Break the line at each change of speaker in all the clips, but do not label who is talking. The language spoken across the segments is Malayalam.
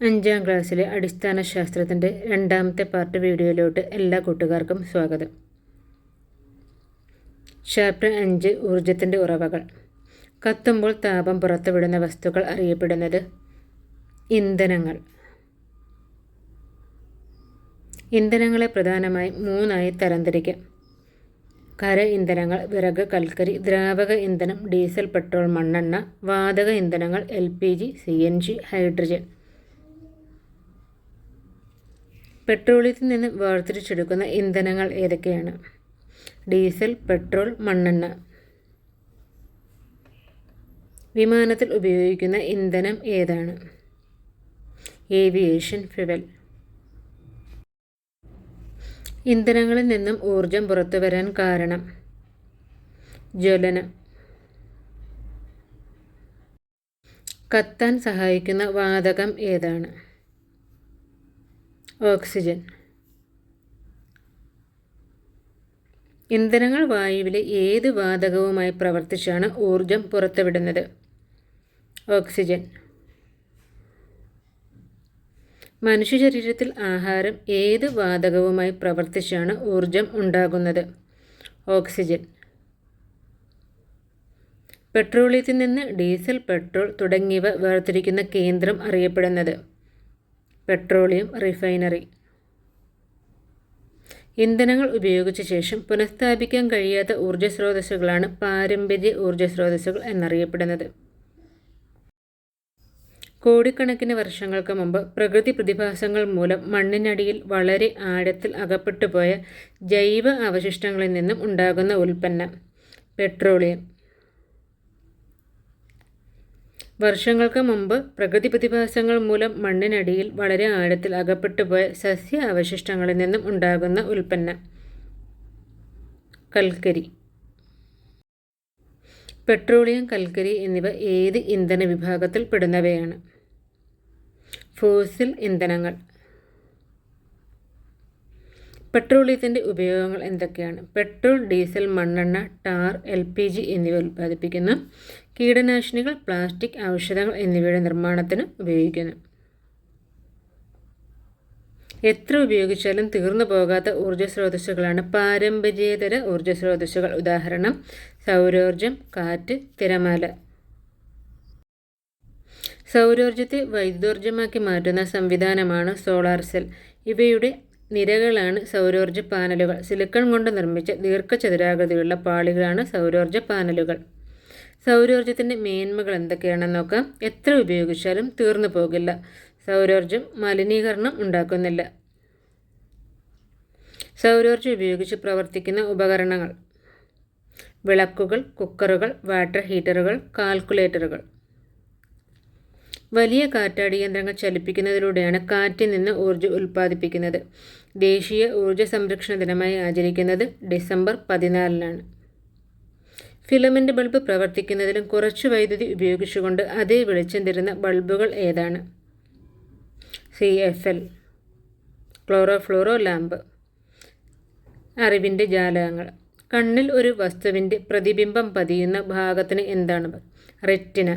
5ാം ക്ലാസ്സിലെ അടിസ്ഥാന ശാസ്ത്രത്തിൻ്റെ 2ാമത്തെ പാർട്ട് വീഡിയോയിലോട്ട് എല്ലാ കൂട്ടുകാർക്കും സ്വാഗതം. ചാപ്റ്റർ 5 ഊർജത്തിൻ്റെ ഉറവകൾ. കത്തുമ്പോൾ താപം പുറത്തുവിടുന്ന വസ്തുക്കൾ അറിയപ്പെടുന്നത് ഇന്ധനങ്ങൾ. ഇന്ധനങ്ങളെ പ്രധാനമായും 3ആയി തരംതിരിക്കാം. ഖര ഇന്ധനങ്ങൾ, വിറക്, കൽക്കരി, ദ്രാവക ഇന്ധനം, ഡീസൽ, പെട്രോൾ, മണ്ണെണ്ണ, വാതക ഇന്ധനങ്ങൾ, LPG, CNG, ഹൈഡ്രജൻ. പെട്രോളിയത്തിൽ നിന്ന് വേർതിരിച്ചെടുക്കുന്ന ഇന്ധനങ്ങൾ ഏതൊക്കെയാണ്? ഡീസൽ, പെട്രോൾ, മണ്ണെണ്ണ. വിമാനത്തിൽ ഉപയോഗിക്കുന്ന ഇന്ധനം ഏതാണ്? Aviation fuel. ഇന്ധനങ്ങളിൽ നിന്നും ഊർജം പുറത്തുവരാൻ കാരണം ജ്വലനം. കത്താൻ സഹായിക്കുന്ന വാതകം ഏതാണ്? ഓക്സിജൻ. ഇന്ധനങ്ങൾ വായുവിലെ ഏത് വാതകവുമായി പ്രവർത്തിച്ചാണ് ഊർജം പുറത്തുവിടുന്നത്? ഓക്സിജൻ. മനുഷ്യശരീരത്തിൽ ആഹാരം ഏത് വാതകവുമായി പ്രവർത്തിച്ചാണ് ഊർജം ഉണ്ടാകുന്നത്? ഓക്സിജൻ. പെട്രോളിയത്തിൽ നിന്ന് ഡീസൽ, പെട്രോൾ തുടങ്ങിയവ വേർതിരിക്കുന്ന കേന്ദ്രം അറിയപ്പെടുന്നത് പെട്രോളിയം റിഫൈനറി. ഇന്ധനങ്ങൾ ഉപയോഗിച്ച ശേഷം പുനഃസ്ഥാപിക്കാൻ കഴിയാത്ത ഊർജ്ജ സ്രോതസ്സുകളാണ് പാരമ്പര്യ ഊർജ്ജ സ്രോതസ്സുകൾ എന്നറിയപ്പെടുന്നത്. കോടിക്കണക്കിന് വർഷങ്ങൾക്ക് മുമ്പ് പ്രകൃതി പ്രതിഭാസങ്ങൾ മൂലം മണ്ണിനടിയിൽ വളരെ ആഴത്തിൽ അകപ്പെട്ടുപോയ ജൈവ അവശിഷ്ടങ്ങളിൽ നിന്നും ഉണ്ടാകുന്ന ഉൽപ്പന്നം പെട്രോളിയം. വർഷങ്ങൾക്ക് മുമ്പ് പ്രകൃതി പ്രതിഭാസങ്ങൾ മൂലം മണ്ണിനടിയിൽ വളരെ ആഴത്തിൽ അകപ്പെട്ടുപോയ സസ്യ അവശിഷ്ടങ്ങളിൽ നിന്നും ഉണ്ടാകുന്ന ഉൽപ്പന്നം കൽക്കരി. പെട്രോളിയം, കൽക്കരി എന്നിവ ഏത് ഇന്ധന വിഭാഗത്തിൽ പെടുന്നവയാണ്? ഫോസിൽ ഇന്ധനങ്ങൾ. പെട്രോളിയത്തിൻ്റെ ഉപയോഗങ്ങൾ എന്തൊക്കെയാണ്? പെട്രോൾ, ഡീസൽ, മണ്ണെണ്ണ, ടാർ, LPG എന്നിവ ഉൽപ്പാദിപ്പിക്കുന്നു. കീടനാശിനികൾ, പ്ലാസ്റ്റിക്, ഔഷധങ്ങൾ എന്നിവയുടെ നിർമ്മാണത്തിന് ഉപയോഗിക്കുന്നു. എത്ര ഉപയോഗിച്ചാലും തീർന്നു പോകാത്ത ഊർജ്ജ സ്രോതസ്സുകളാണ് പാരമ്പര്യേതര ഊർജ്ജ സ്രോതസ്സുകൾ. ഉദാഹരണം സൗരോർജം, കാറ്റ്, തിരമാല. സൗരോർജത്തെ വൈദ്യുതോർജ്ജമാക്കി മാറ്റുന്ന സംവിധാനമാണ് സോളാർ സെൽ. ഇവയുടെ നിരകളാണ് സൗരോർജ പാനലുകൾ. സിലിക്കൺ കൊണ്ട് നിർമ്മിച്ച ദീർഘചതുരാകൃതിയുള്ള പാളികളാണ് സൗരോർജ പാനലുകൾ. സൗരോർജത്തിൻ്റെ മേന്മകൾ എന്തൊക്കെയാണെന്ന് നോക്കാം. എത്ര ഉപയോഗിച്ചാലും തീർന്നു പോകില്ല. സൗരോർജം മലിനീകരണം ഉണ്ടാക്കുന്നില്ല. സൗരോർജം ഉപയോഗിച്ച് പ്രവർത്തിക്കുന്ന ഉപകരണങ്ങൾ വിളക്കുകൾ, കുക്കറുകൾ, വാട്ടർ ഹീറ്ററുകൾ, കാൽക്കുലേറ്ററുകൾ. വലിയ കാറ്റാടി യന്ത്രങ്ങൾ ചലിപ്പിക്കുന്നതിലൂടെയാണ് കാറ്റിൽ നിന്ന് ഊർജ്ജം ഉൽപ്പാദിപ്പിക്കുന്നത്. ദേശീയ ഊർജ്ജ സംരക്ഷണ ദിനമായി ആചരിക്കുന്നത് ഡിസംബർ 14-നാണ്. ഫിലമെൻ്റ് ബൾബ് പ്രവർത്തിക്കുന്നതിലും കുറച്ച് വൈദ്യുതി ഉപയോഗിച്ചുകൊണ്ട് അതേ വെളിച്ചം തരുന്ന ബൾബുകൾ ഏതാണ്? CFL. Chlorofluoro lamp. അറിവിൻ്റെ ജാലകങ്ങൾ. കണ്ണിൽ ഒരു വസ്തുവിൻ്റെ പ്രതിബിംബം പതിയുന്ന ഭാഗത്തിന് എന്താണ്? റെറ്റിന.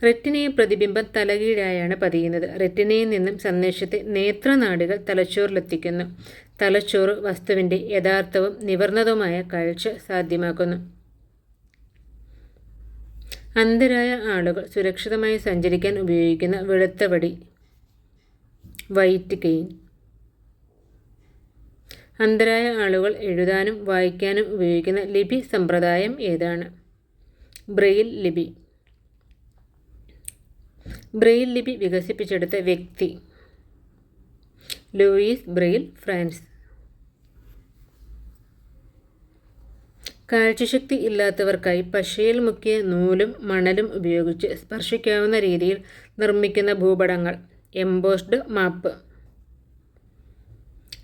റെറ്റിനയെ പ്രതിബിംബം തലകീഴായാണ് പതിയുന്നത്. റെറ്റിനയിൽ നിന്നും സന്ദേശത്തെ നേത്രനാഡികൾ തലച്ചോറിലെത്തിക്കുന്നു. തലച്ചോറ് വസ്തുവിൻ്റെ യഥാർത്ഥവും നിവർന്നതുമായ കാഴ്ച സാധ്യമാക്കുന്നു. അന്ധരായ ആളുകൾ സുരക്ഷിതമായി സഞ്ചരിക്കാൻ ഉപയോഗിക്കുന്ന വെളുത്ത വടി വൈറ്റ് കെയിൻ. അന്ധരായ ആളുകൾ എഴുതാനും വായിക്കാനും ഉപയോഗിക്കുന്ന ലിപി സമ്പ്രദായം ഏതാണ്? ബ്രെയിൽ ലിപി. ബ്രെയിൽ ലിപി വികസിപ്പിച്ചെടുത്ത വ്യക്തി ലൂയിസ് ബ്രെയിൽ, ഫ്രാൻസ്. കാഴ്ചശക്തി ഇല്ലാത്തവർക്കായി പശയിൽ മുക്കിയ നൂലും മണലും ഉപയോഗിച്ച് സ്പർശിക്കാവുന്ന രീതിയിൽ നിർമ്മിക്കുന്ന ഭൂപടങ്ങൾ എംബോസ്ഡ് മാപ്പ്.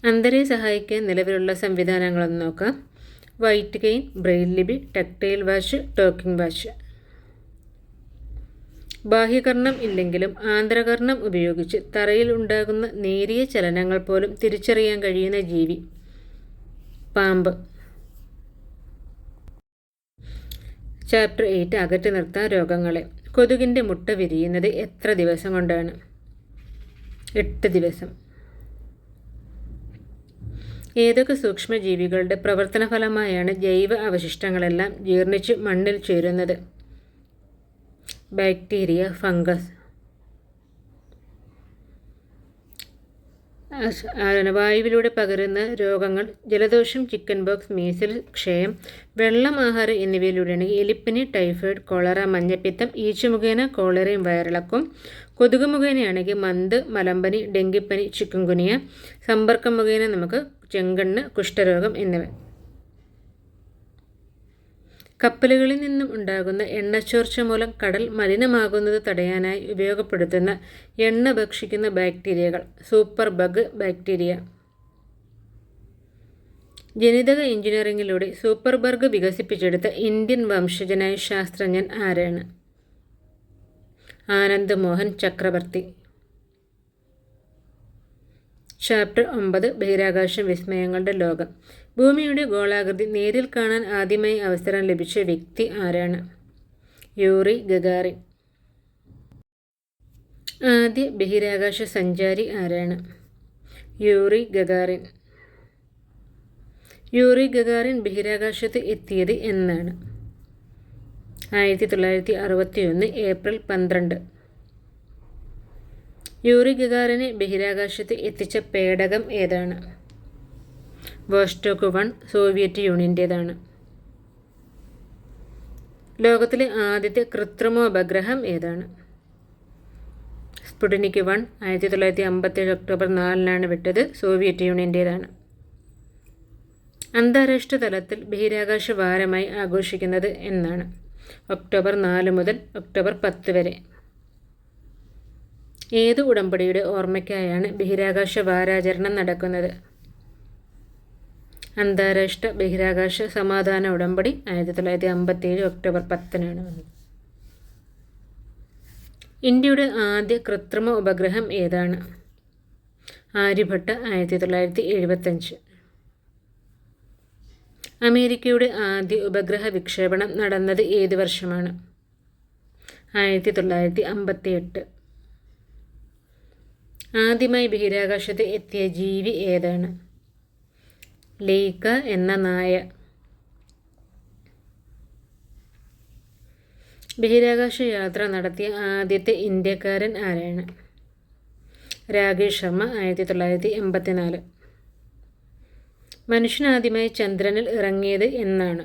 അന്ധരെ സഹായിക്കാൻ നിലവിലുള്ള സംവിധാനങ്ങളെന്ന് നോക്കാം. വൈറ്റ് കെയിൻ, ബ്രെയിൽ ലിപി, ടെക്ടൈൽ വാച്ച്, ടോക്കിംഗ് വാച്ച്. ബാഹ്യകർണം ഇല്ലെങ്കിലും ആന്തരകർണം ഉപയോഗിച്ച് തറയിൽ ഉണ്ടാകുന്ന നേരിയ ചലനങ്ങൾ പോലും തിരിച്ചറിയാൻ കഴിയുന്ന ജീവി പാമ്പ്. ചാപ്റ്റർ 8 അകറ്റി നിർത്താൻ രോഗങ്ങളെ. കൊതുകിൻ്റെ മുട്ട വിരിയുന്നത് എത്ര ദിവസം കൊണ്ടാണ്? 8 ദിവസം. ഏതൊക്കെ സൂക്ഷ്മജീവികളുടെ പ്രവർത്തന ഫലമായാണ് ജൈവ അവശിഷ്ടങ്ങളെല്ലാം ജീർണിച്ച് മണ്ണിൽ ചേരുന്നത്? Bacteria, fungus. വായുവിലൂടെ പകരുന്ന രോഗങ്ങൾ ജലദോഷം, ചിക്കൻ ബോക്സ്, മീസിൽസ്, ക്ഷയം, വെള്ളം, ആഹാരം എന്നിവയിലൂടെയാണ് എലിപ്പനി, ടൈഫോയിഡ്, കോളറ, മഞ്ഞപ്പിത്തം, ഈച്ച മുഖേന കോളറയും വയറിളക്കും, കൊതുക് മുഖേനയാണെങ്കിൽ മന്ത്, മലമ്പനി, ഡെങ്കിപ്പനി, ചിക്കുൻഗുനിയ, സമ്പർക്കം മുഖേന നമുക്ക് ചെങ്കണ്ണ്, കുഷ്ഠരോഗം എന്നിവ. കപ്പലുകളിൽ നിന്നും ഉണ്ടാകുന്ന എണ്ണച്ചോർച്ച മൂലം കടൽ മലിനമാകുന്നത് തടയാനായി ഉപയോഗപ്പെടുത്തുന്ന എണ്ണ ഭക്ഷിക്കുന്ന ബാക്ടീരിയകൾ സൂപ്പർ ബഗ് ബാക്ടീരിയ. ജനിതക എഞ്ചിനീയറിംഗിലൂടെ സൂപ്പർ ബഗ് വികസിപ്പിച്ചെടുത്ത ഇന്ത്യൻ വംശജനായ ശാസ്ത്രജ്ഞൻ ആരാണ്? ആനന്ദ് മോഹൻ ചക്രവർത്തി. ചാപ്റ്റർ 9 ബഹിരാകാശം വിസ്മയങ്ങളുടെ ലോകം. ഭൂമിയുടെ ഗോളാകൃതി നേരിൽ കാണാൻ ആദ്യമായി അവസരം ലഭിച്ച വ്യക്തി ആരാണ്? Yuri Gagarin. ആദ്യ ബഹിരാകാശ സഞ്ചാരി ആരാണ്? Yuri Gagarin. യൂറി ഗഗാറിൻ ബഹിരാകാശത്ത് എത്തിയത് എന്നാണ്? 1961 ഏപ്രിൽ 12. യൂറി ഗഗാറിനെ ബഹിരാകാശത്ത് എത്തിച്ച പേടകം ഏതാണ്? വോസ്റ്റോക്ക് 1 സോവിയറ്റ് യൂണിയൻ്റേതാണ്. ലോകത്തിലെ ആദ്യത്തെ കൃത്രിമോപഗ്രഹം ഏതാണ്? സ്പുട്നിക് 1 1957 ഒക്ടോബർ 4 വിട്ടത്. സോവിയറ്റ് യൂണിയൻ്റേതാണ്. അന്താരാഷ്ട്ര തലത്തിൽ ബഹിരാകാശ വാരമായി ആഘോഷിക്കുന്നത് എന്നാണ്? ഒക്ടോബർ 4 മുതൽ ഒക്ടോബർ 10 വരെ. ഏത് ഉടമ്പടിയുടെ ഓർമ്മയ്ക്കായാണ് ബഹിരാകാശ വാരാചരണം നടക്കുന്നത്? അന്താരാഷ്ട്ര ബഹിരാകാശ സമാധാന ഉടമ്പടി 1957 ഒക്ടോബർ 10 വന്നത്. ഇന്ത്യയുടെ ആദ്യ കൃത്രിമ ഉപഗ്രഹം ഏതാണ്? ആര്യഭട്ട 1975. അമേരിക്കയുടെ ആദ്യ ഉപഗ്രഹ വിക്ഷേപണം നടന്നത് ഏത് വർഷമാണ്? 1958. ആദ്യമായി ബഹിരാകാശത്ത് എത്തിയ ജീവി ഏതാണ്? ലൈക്ക എന്ന നായ. ബഹിരാകാശ യാത്ര നടത്തിയ ആദ്യത്തെ ഇന്ത്യക്കാരൻ ആരാണ്? രാകേഷ് ശർമ്മ 1984. മനുഷ്യനാദ്യമായി ചന്ദ്രനിൽ ഇറങ്ങിയത് എന്നാണ്?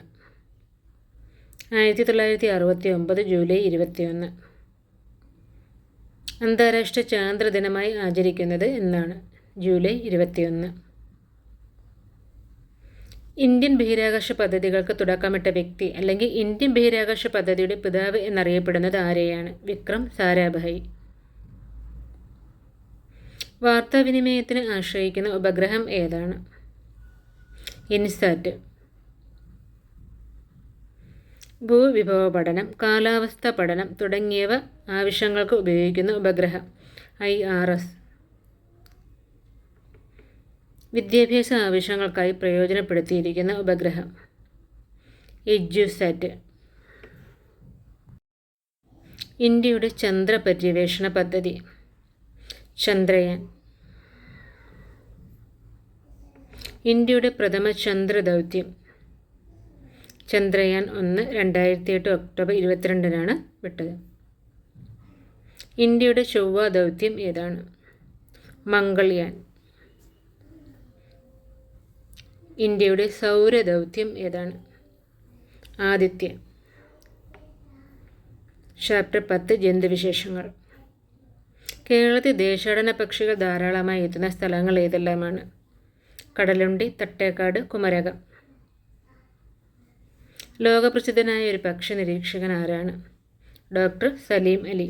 1969 ജൂലൈ 21. അന്താരാഷ്ട്ര ചാന്ദ്രദിനമായി ആചരിക്കുന്നത് എന്നാണ്? ജൂലൈ 21. ഇന്ത്യൻ ബഹിരാകാശ പദ്ധതികൾക്ക് തുടക്കമിട്ട വ്യക്തി അല്ലെങ്കിൽ ഇന്ത്യൻ ബഹിരാകാശ പദ്ധതിയുടെ പിതാവ് എന്നറിയപ്പെടുന്നത് ആരെയാണ്? വിക്രം സാരാഭായി. വാർത്താവിനിമയത്തിന് ആശ്രയിക്കുന്ന ഉപഗ്രഹം ഏതാണ്? ഇൻസാറ്റ്. ഭൂവിഭവ പഠനം, കാലാവസ്ഥ പഠനം തുടങ്ങിയവ ആവശ്യങ്ങൾക്ക് ഉപയോഗിക്കുന്ന ഉപഗ്രഹം IRS. വിദ്യാഭ്യാസ ആവശ്യങ്ങൾക്കായി പ്രയോജനപ്പെടുത്തിയിരിക്കുന്ന ഉപഗ്രഹം എഡ്യൂസാറ്റ്. ഇന്ത്യയുടെ ചന്ദ്ര പര്യവേഷണ പദ്ധതി ചന്ദ്രയാൻ. ഇന്ത്യയുടെ പ്രഥമ ചന്ദ്രദൗത്യം ചന്ദ്രയാൻ 1 2008 ഒക്ടോബർ 22 വിട്ടത്. ഇന്ത്യയുടെ ചൊവ്വ ദൗത്യം ഏതാണ്? മംഗൾയാൻ. ഇന്ത്യയുടെ സൗരദൗത്യം ഏതാണ്? ആദിത്യ. ചാപ്റ്റർ 10 ജന്തുവിശേഷങ്ങൾ. കേരളത്തിൽ ദേശാടന പക്ഷികൾ ധാരാളമായി എത്തുന്ന സ്ഥലങ്ങൾ ഏതെല്ലാമാണ്? കടലുണ്ടി, തട്ടേക്കാട്, കുമരകം. ലോകപ്രസിദ്ധനായ ഒരു പക്ഷി നിരീക്ഷകൻ ആരാണ്? ഡോക്ടർ സലീം അലി.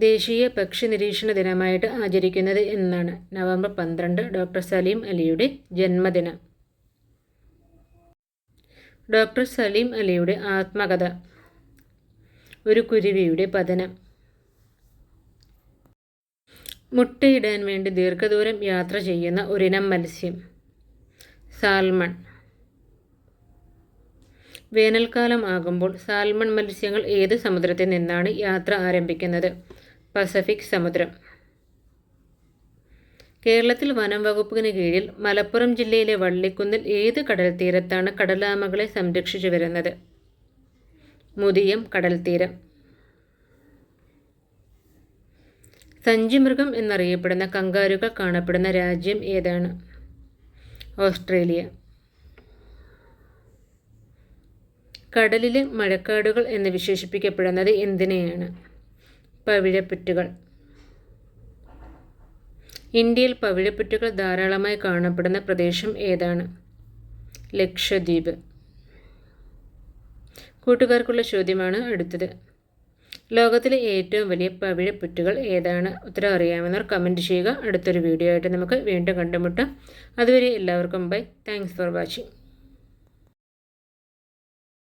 ദേശീയ പക്ഷി നിരീക്ഷണ ദിനമായിട്ട് ആചരിക്കുന്നത് എന്നാണ്? നവംബർ 12 ഡോക്ടർ സലീം അലിയുടെ ജന്മദിനം. ഡോക്ടർ സലീം അലിയുടെ ആത്മകഥ ഒരു കുരുവിയുടെ പതനം. മുട്ടയിടാൻ വേണ്ടി ദീർഘദൂരം യാത്ര ചെയ്യുന്ന ഒരിനം മത്സ്യം സാൽമൺ. വേനൽക്കാലം ആകുമ്പോൾ സാൽമൺ മത്സ്യങ്ങൾ ഏത് സമുദ്രത്തിൽ നിന്നാണ് യാത്ര ആരംഭിക്കുന്നത്? പസഫിക് സമുദ്രം. കേരളത്തിൽ വനം വകുപ്പിന് കീഴിൽ മലപ്പുറം ജില്ലയിലെ വള്ളിക്കുന്നിൽ ഏത് കടൽ തീരത്താണ് കടലാമകളെ സംരക്ഷിച്ചു വരുന്നത്? മുതിയം കടൽ തീരം. സഞ്ചിമൃഗം എന്നറിയപ്പെടുന്ന കങ്കാരുകൾ കാണപ്പെടുന്ന രാജ്യം ഏതാണ്? ഓസ്ട്രേലിയ. കടലിലെ മഴക്കാടുകൾ എന്ന് വിശേഷിപ്പിക്കപ്പെടുന്നത് എന്തിനെയാണ്? പവിഴപ്പുറ്റുകൾ. ഇന്ത്യയിൽ പവിഴപ്പുറ്റുകൾ ധാരാളമായി കാണപ്പെടുന്ന പ്രദേശം ഏതാണ്? ലക്ഷദ്വീപ്. കൂട്ടുകാർക്കുള്ള ചോദ്യമാണ് അടുത്തത്. ലോകത്തിലെ ഏറ്റവും വലിയ പവിഴപ്പുറ്റുകൾ ഏതാണ്? ഉത്തരം അറിയാമെന്നവർ കമൻറ്റ് ചെയ്യുക. അടുത്തൊരു വീഡിയോ ആയിട്ട് നമുക്ക് വീണ്ടും കണ്ടുമുട്ടാം. അതുവരെ എല്ലാവർക്കും ബൈ. Thanks for watching.